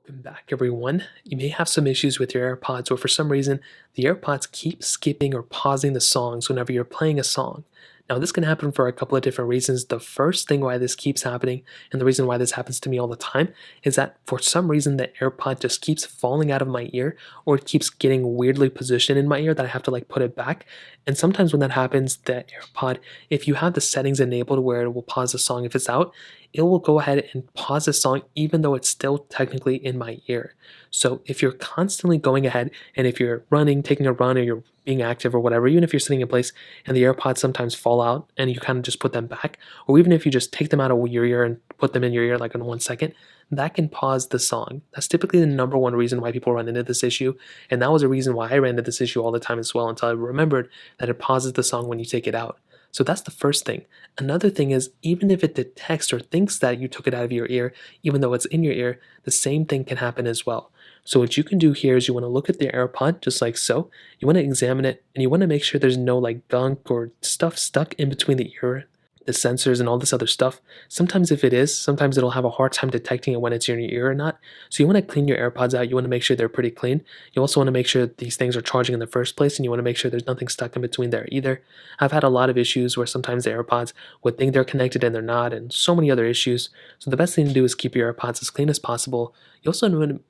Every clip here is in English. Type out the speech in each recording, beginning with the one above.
Welcome back, everyone. You may have some issues with your AirPods, or for some reason, the AirPods keep skipping or pausing the songs whenever you're playing a song. Now, this can happen for a couple of different reasons. The first thing why this keeps happening, and the reason why this happens to me all the time, is that for some reason the AirPod just keeps falling out of my ear, or it keeps getting weirdly positioned in my ear that I have to like put it back. And sometimes when that happens, the AirPod, if you have the settings enabled where it will pause the song if it's out, it will go ahead and pause the song even though it's still technically in my ear. So if you're constantly going ahead and if you're running, taking a run, or you're being active or whatever, even if you're sitting in place and the AirPods sometimes fall out and you kind of just put them back, or even if you just take them out of your ear and put them in your ear like in 1 second, that can pause the song. That's typically the number one reason why people run into this issue. And that was a reason why I ran into this issue all the time as well until I remembered that it pauses the song when you take it out. So that's the first thing. Another thing is, even if it detects or thinks that you took it out of your ear, even though it's in your ear, the same thing can happen as well. So what you can do here is you want to look at the AirPod just like so. You want to examine it and you want to make sure there's no like gunk or stuff stuck in between the ear, the sensors and all this other stuff. Sometimes if it is, sometimes it'll have a hard time detecting it when it's in your ear or not. So you want to clean your AirPods out. You want to make sure they're pretty clean. You also want to make sure that these things are charging in the first place, and you want to make sure there's nothing stuck in between there either. I've had a lot of issues where sometimes the AirPods would think they're connected and they're not, and so many other issues. So the best thing to do is keep your AirPods as clean as possible. You also want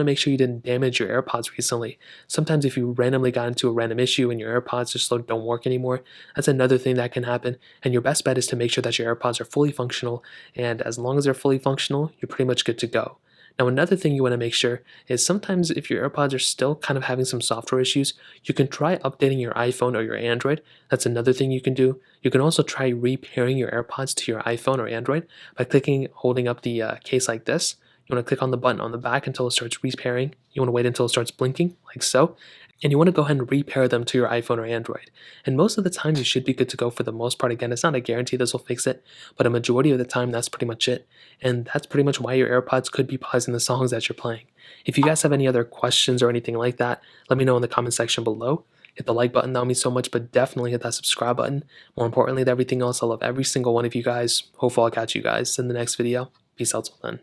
to make sure you didn't damage your AirPods recently. Sometimes if you randomly got into a random issue and your AirPods just don't work anymore, that's another thing that can happen. And your best bet is to make sure that your AirPods are fully functional, and as long as they're fully functional, you're pretty much good to go. Now, another thing you want to make sure is sometimes if your AirPods are still kind of having some software issues, you can try updating your iPhone or your Android. That's another thing you can do. You can also try repairing your AirPods to your iPhone or Android by holding up the case like this. You want to click on the button on the back until it starts repairing. You want to wait until it starts blinking, like so. And you want to go ahead and repair them to your iPhone or Android. And most of the time, you should be good to go for the most part. Again, it's not a guarantee this will fix it, but a majority of the time, that's pretty much it. And that's pretty much why your AirPods could be pausing the songs that you're playing. If you guys have any other questions or anything like that, let me know in the comment section below. Hit the like button, that would mean so much, but definitely hit that subscribe button. More importantly than everything else, I love every single one of you guys. Hopefully I'll catch you guys in the next video. Peace out till then.